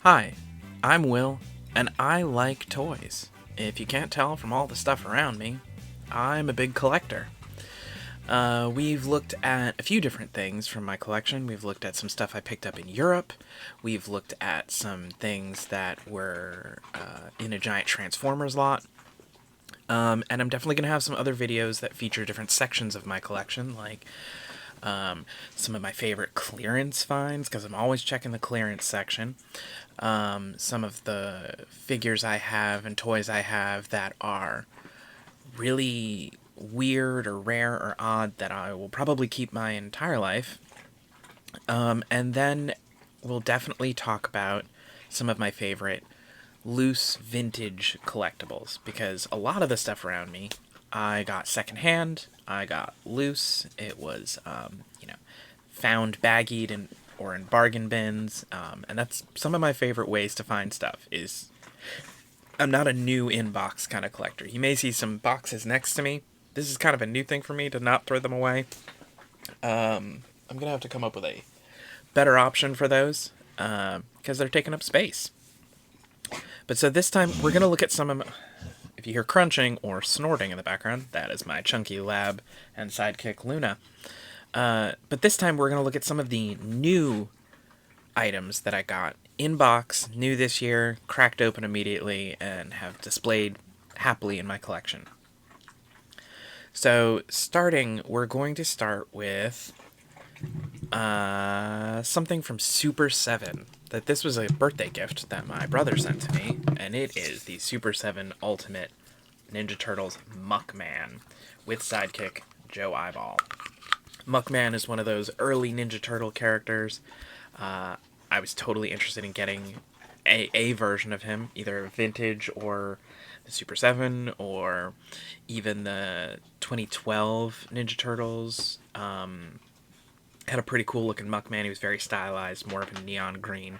Hi, I'm Will, and I like toys. If you can't tell from all the stuff around me, I'm a big collector. We've looked at a few different things from my collection. We've looked at some stuff I picked up in Europe. We've looked at some things that were in a giant Transformers lot. And I'm definitely going to have some other videos that feature different sections of my collection, like some of my favorite clearance finds, because I'm always checking the clearance section. Some of the figures I have and toys I have that are really weird or rare or odd that I will probably keep my entire life. And then we'll definitely talk about some of my favorite loose vintage collectibles, because a lot of the stuff around me I got secondhand, I got loose. It was, found baggied and or in bargain bins, and that's some of my favorite ways to find stuff. Is I'm not a new in-box kind of collector. You may see some boxes next to me. This is kind of a new thing for me to not throw them away. I'm gonna have to come up with a better option for those because they're taking up space. But so this time we're gonna look at some of. If you hear crunching or snorting in the background, that is my chunky lab and sidekick Luna. But this time we're going to look at some of the new items that I got in box, new this year, cracked open immediately, and have displayed happily in my collection. So we're going to start with something from Super 7. This was a birthday gift that my brother sent to me, and it is the Super 7 Ultimate Ninja Turtles Muckman with sidekick Joe Eyeball. Muckman is one of those early Ninja Turtle characters. I was totally interested in getting a version of him, either vintage or the Super 7 or even the 2012 Ninja Turtles. Had a pretty cool looking Muckman. He was very stylized, more of a neon green.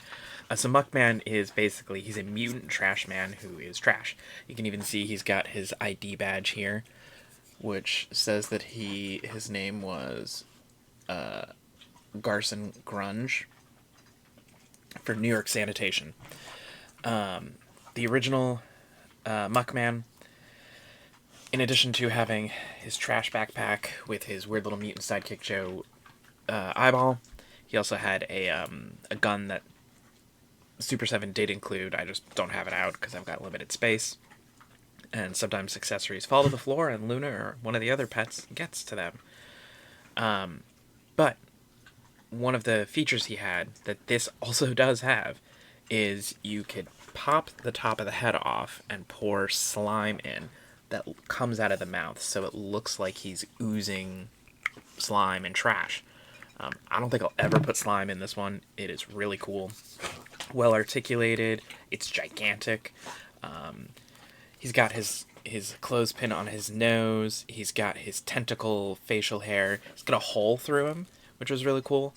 So Muckman is basically, he's a mutant trash man who is trash. You can even see he's got his ID badge here, which says that his name was Garson Grunge for New York Sanitation. The original Muckman, in addition to having his trash backpack with his weird little mutant sidekick Joe Eyeball, he also had a gun that Super 7 did include. I just don't have it out because I've got limited space. And sometimes accessories fall to the floor and Luna or one of the other pets gets to them. But one of the features he had that this also does have is you could pop the top of the head off and pour slime in that comes out of the mouth, so it looks like he's oozing slime and trash. I don't think I'll ever put slime in this one. It is really cool. Well articulated. It's gigantic. He's got his clothespin on his nose. He's got his tentacle facial hair. He's got a hole through him, which was really cool.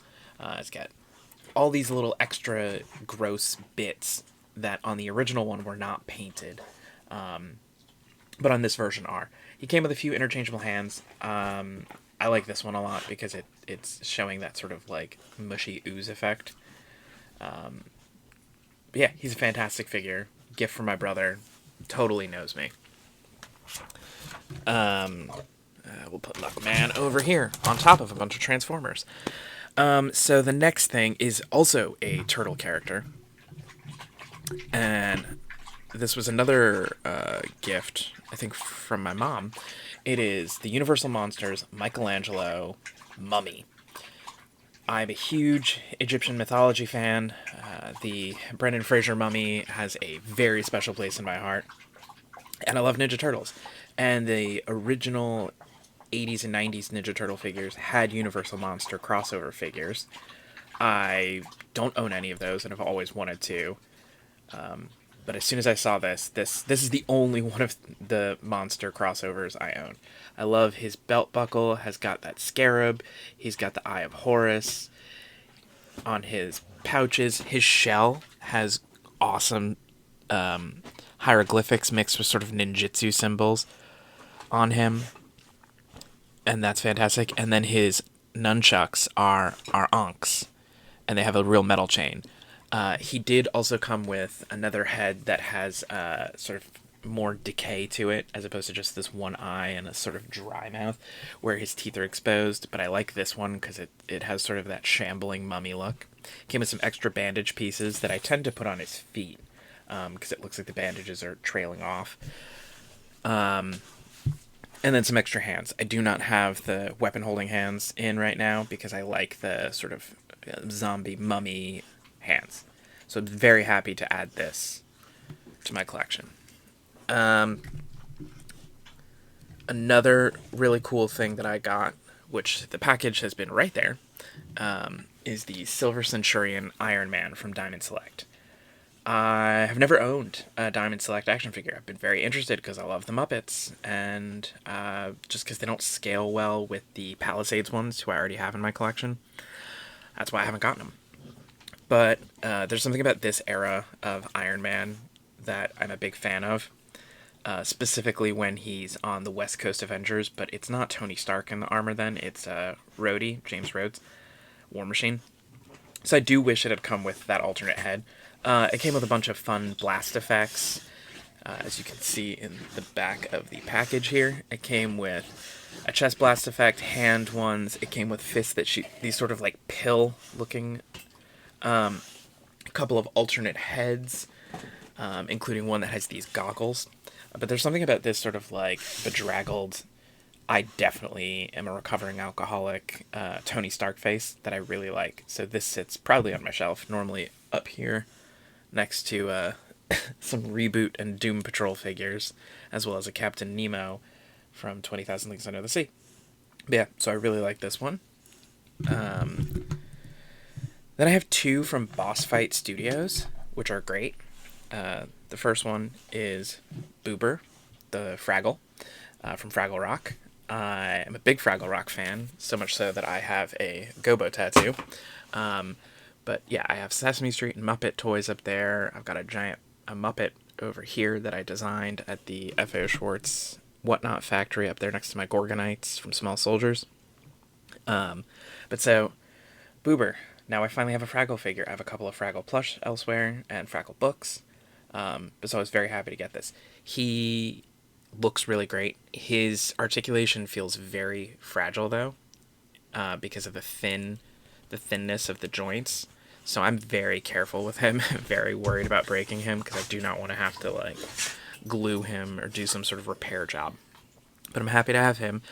He's got all these little extra gross bits that on the original one were not painted, but on this version are. He came with a few interchangeable hands. I like this one a lot because it's showing that sort of like mushy ooze effect. But yeah, he's a fantastic figure. Gift from my brother. Totally knows me. We'll put Muckman over here on top of a bunch of Transformers. So the next thing is also a turtle character. And this was another gift, I think, from my mom. It is the Universal Monsters Michelangelo Mummy. I'm a huge Egyptian mythology fan. The Brendan Fraser mummy has a very special place in my heart. And I love Ninja Turtles. And the original 80s and 90s Ninja Turtle figures had Universal Monster crossover figures. I don't own any of those and have always wanted to. But as soon as I saw this is the only one of the monster crossovers I own. I love his belt buckle, has got that scarab. He's got the Eye of Horus on his pouches. His shell has awesome hieroglyphics mixed with sort of ninjutsu symbols on him. And that's fantastic. And then his nunchucks are Ankhs, and they have a real metal chain. He did also come with another head that has sort of more decay to it, as opposed to just this one eye and a sort of dry mouth where his teeth are exposed. But I like this one because it has sort of that shambling mummy look. Came with some extra bandage pieces that I tend to put on his feet because it looks like the bandages are trailing off. And then some extra hands. I do not have the weapon holding hands in right now because I like the sort of zombie mummy hands. So I'm very happy to add this to my collection. Another really cool thing that I got, which the package has been right there, is the Silver Centurion Iron Man from Diamond Select. I have never owned a Diamond Select action figure. I've been very interested because I love the Muppets, and just because they don't scale well with the Palisades ones, who I already have in my collection. That's why I haven't gotten them. But there's something about this era of Iron Man that I'm a big fan of. Specifically when he's on the West Coast Avengers, but it's not Tony Stark in the armor then, it's Rhodey, James Rhodes, War Machine. So I do wish it had come with that alternate head. It came with a bunch of fun blast effects, as you can see in the back of the package here. It came with a chest blast effect, hand ones, it came with fists that shoot these sort of like pill-looking, a couple of alternate heads, including one that has these goggles. But there's something about this sort of like bedraggled, I definitely am a recovering alcoholic Tony Stark face that I really like. So this sits proudly on my shelf, normally up here next to some Reboot and Doom Patrol figures, as well as a Captain Nemo from 20,000 Leagues Under the Sea. But yeah, so I really like this one. Then I have two from Boss Fight Studios, which are great. The first one is Boober, the Fraggle, from Fraggle Rock. I am a big Fraggle Rock fan, so much so that I have a Gobo tattoo. But yeah, I have Sesame Street and Muppet toys up there. I've got a Muppet over here that I designed at the F.A.O. Schwartz Whatnot factory up there next to my Gorgonites from Small Soldiers. But so, Boober. Now I finally have a Fraggle figure. I have a couple of Fraggle plush elsewhere and Fraggle books. But so I was very happy to get this. He looks really great. His articulation feels very fragile though, because of the thinness of the joints. So I'm very careful with him, very worried about breaking him because I do not want to have to like glue him or do some sort of repair job. But I'm happy to have him.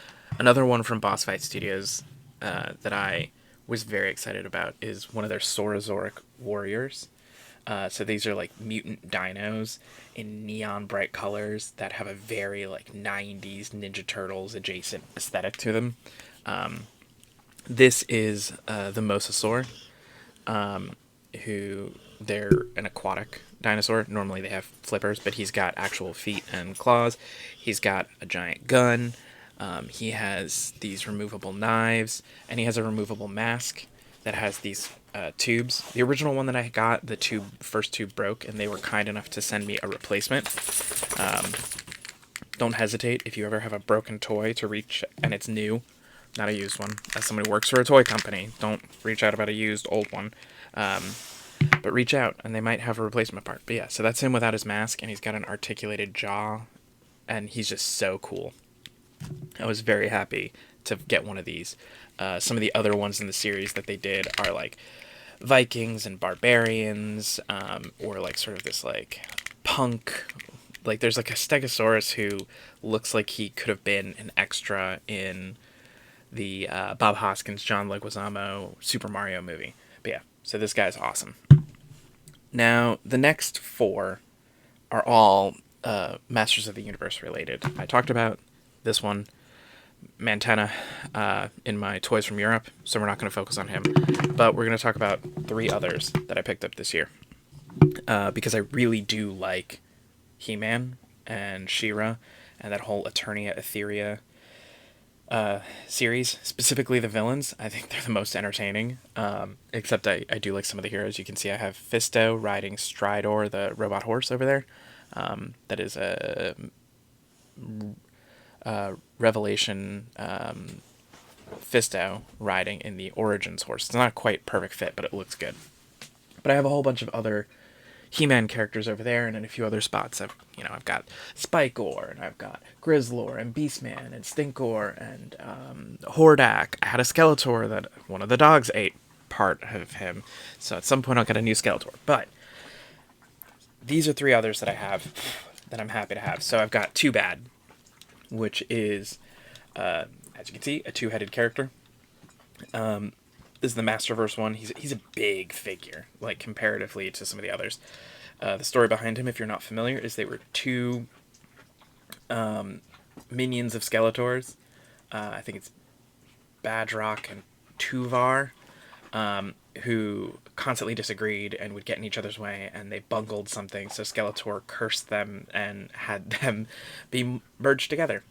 Another one from Boss Fight Studios that I was very excited about is one of their Saurosauric warriors. So these are like mutant dinos in neon bright colors that have a very like 90s Ninja Turtles adjacent aesthetic to them. This is the Mosasaur, who they're an aquatic dinosaur. Normally they have flippers, but he's got actual feet and claws. He's got a giant gun. He has these removable knives, and he has a removable mask that has these tubes. The original one that I got, the first tube broke, and they were kind enough to send me a replacement. Don't hesitate if you ever have a broken toy to reach, and it's new, not a used one. As somebody who works for a toy company, don't reach out about a used old one. But reach out, and they might have a replacement part. But yeah, so that's him without his mask, and he's got an articulated jaw, and he's just so cool. I was very happy to get one of these. Some of the other ones in the series that they did are like Vikings and barbarians, or like sort of this like punk. Like there's like a Stegosaurus who looks like he could have been an extra in the Bob Hoskins, John Leguizamo Super Mario movie. But yeah, so this guy's awesome. Now, the next four are all Masters of the Universe related. I talked about this one, man-tenna, in my Toys from Europe, so we're not going to focus on him. But we're going to talk about three others that I picked up this year. Because I really do like He-Man and She-Ra and that whole Eternia Etheria series, specifically the villains. I think they're the most entertaining, except I do like some of the heroes. You can see I have Fisto riding Stridor, the robot horse over there. That is a Revelation Fisto riding in the Origins horse. It's not a quite perfect fit, but it looks good. But I have a whole bunch of other He-Man characters over there, and in a few other spots. I've got Spike-Ore, and I've got Grizzlor, and Beastman, and Stinkor, and Hordak. I had a Skeletor that one of the dogs ate part of him, so at some point I'll get a new Skeletor. But these are three others that I have that I'm happy to have. So I've got Too Bad, which is, as you can see, a two-headed character. This is the Masterverse one. He's a big figure, like comparatively to some of the others. The story behind him, if you're not familiar, is they were two minions of Skeletors. I think it's Badrock and Tuvar, who constantly disagreed and would get in each other's way, and they bungled something, so Skeletor cursed them and had them be merged together.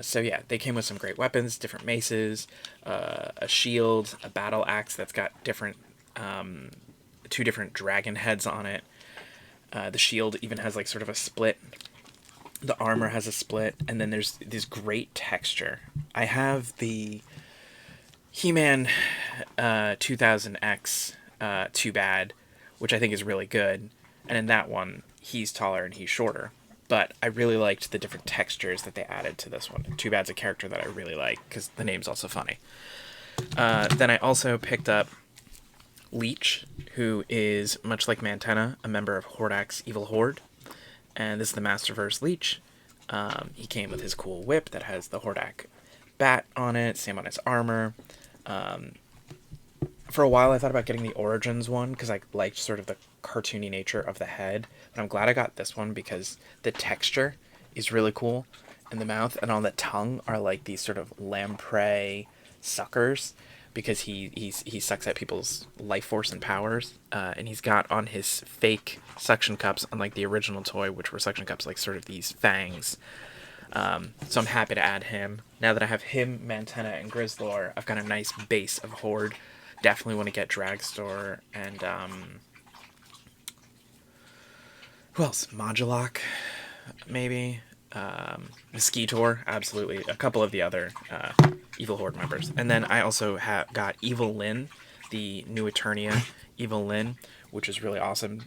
So yeah, they came with some great weapons, different maces, a shield, a battle axe that's got different, two different dragon heads on it. The shield even has like sort of a split. The armor has a split, and then there's this great texture. I have the He-Man 2000X Too Bad, which I think is really good, and in that one, he's taller and he's shorter. But I really liked the different textures that they added to this one. Too Bad's a character that I really like, because the name's also funny. Then I also picked up Leech, who is, much like Man-tenna, a member of Hordak's Evil Horde. And this is the Masterverse Leech. He came with his cool whip that has the Hordak bat on it, same on his armor. For a while I thought about getting the Origins one, because I liked sort of the cartoony nature of the head. But I'm glad I got this one, because the texture is really cool. And the mouth and on the tongue are like these sort of lamprey suckers, because he sucks at people's life force and powers. And he's got on his fake suction cups, unlike the original toy, which were suction cups like sort of these fangs. So I'm happy to add him. Now that I have him, Man-tenna, and Grizzlor, I've got a nice base of Horde. Definitely want to get Dragstore and who else? Modulok, maybe. Mosquitor, absolutely. A couple of the other Evil Horde members. And then I also got evil-lynn, the new Eternia evil-lynn, which is really awesome.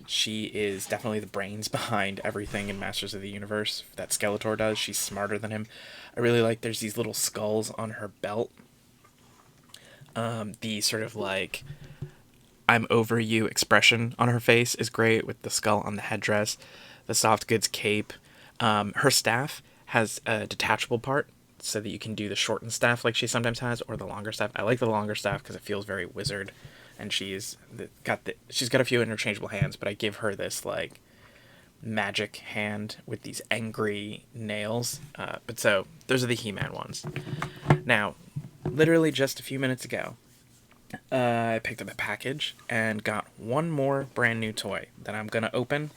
She is definitely the brains behind everything in Masters of the Universe that Skeletor does. She's smarter than him. I really like there's these little skulls on her belt. The sort of like I'm over you expression on her face is great, with the skull on the headdress, the soft goods cape. Her staff has a detachable part so that you can do the shortened staff like she sometimes has, or the longer staff. I like the longer staff because it feels very wizard, and she's got a few interchangeable hands, but I give her this like magic hand with these angry nails. But so those are the He-Man ones. Now, literally just a few minutes ago, I picked up a package and got one more brand new toy that I'm gonna open.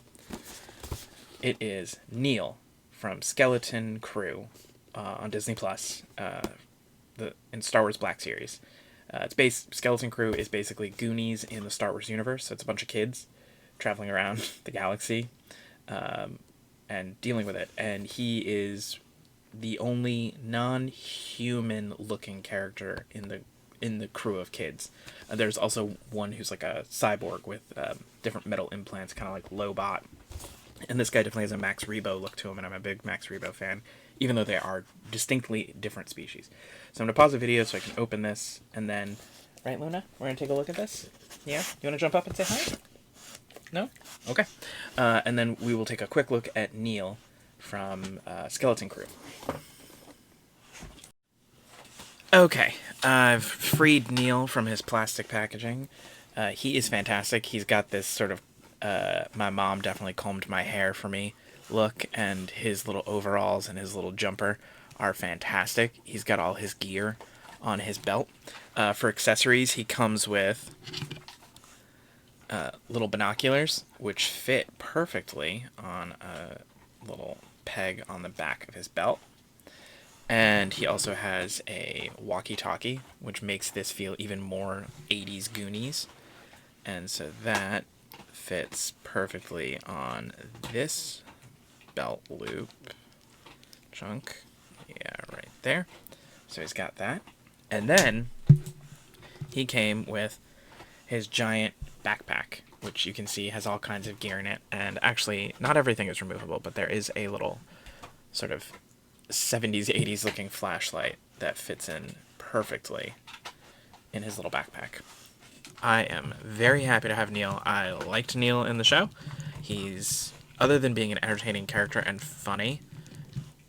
It is Neil from Skeleton Crew on Disney Plus, in Star Wars Black Series. Skeleton Crew is basically Goonies in the Star Wars universe. So it's a bunch of kids traveling around the galaxy and dealing with it. And he is the only non-human looking character in the crew of kids. There's also one who's like a cyborg with different metal implants, kind of like Lobot. And this guy definitely has a Max Rebo look to him, and I'm a big Max Rebo fan, even though they are distinctly different species. So I'm going to pause the video so I can open this, and then... Right, Luna? We're going to take a look at this? Yeah? You want to jump up and say hi? No? Okay. And then we will take a quick look at Neil from Skeleton Crew. Okay, I've freed Neil from his plastic packaging. He is fantastic. He's got this sort of my mom definitely combed my hair for me look, and his little overalls and his little jumper are fantastic. He's got all his gear on his belt. For accessories, he comes with little binoculars, which fit perfectly on a little peg on the back of his belt. And he also has a walkie-talkie, which makes this feel even more 80s Goonies. And so that fits perfectly on this belt loop chunk. Yeah, right there. So he's got that. And then he came with his giant backpack, which you can see has all kinds of gear in it. And actually, not everything is removable, but there is a little sort of 70s, 80s looking flashlight that fits in perfectly in his little backpack. I am very happy to have Neil. I liked Neil in the show. He's, other than being an entertaining character and funny,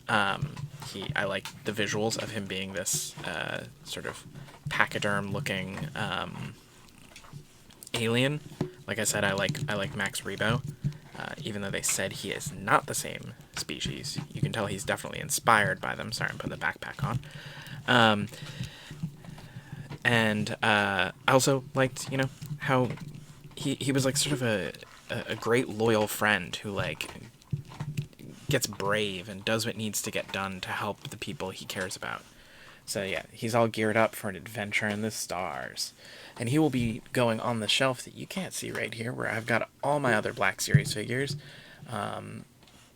I like the visuals of him being this sort of pachyderm-looking alien. Like I said, I like Max Rebo, even though they said he is not the same species. You can tell he's definitely inspired by them. Sorry, I'm putting the backpack on. And I also liked, how he was like sort of a great loyal friend who like gets brave and does what needs to get done to help the people he cares about. So yeah, he's all geared up for an adventure in the stars. And he will be going on the shelf that you can't see right here, where I've got all my other Black Series figures,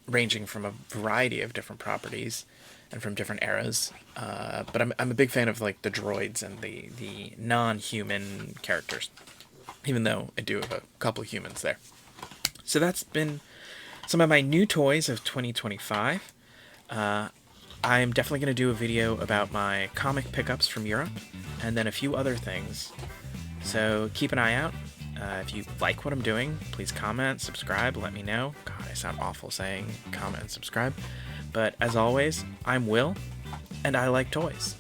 ranging from a variety of different properties and from different eras. But I'm a big fan of like the droids and the non-human characters, even though I do have a couple of humans there. So that's been some of my new toys of 2025. I'm definitely going to do a video about my comic pickups from Europe, and then a few other things. So keep an eye out. If you like what I'm doing, please comment, subscribe, let me know. God, I sound awful saying comment and subscribe. But as always, I'm Will, and I like toys.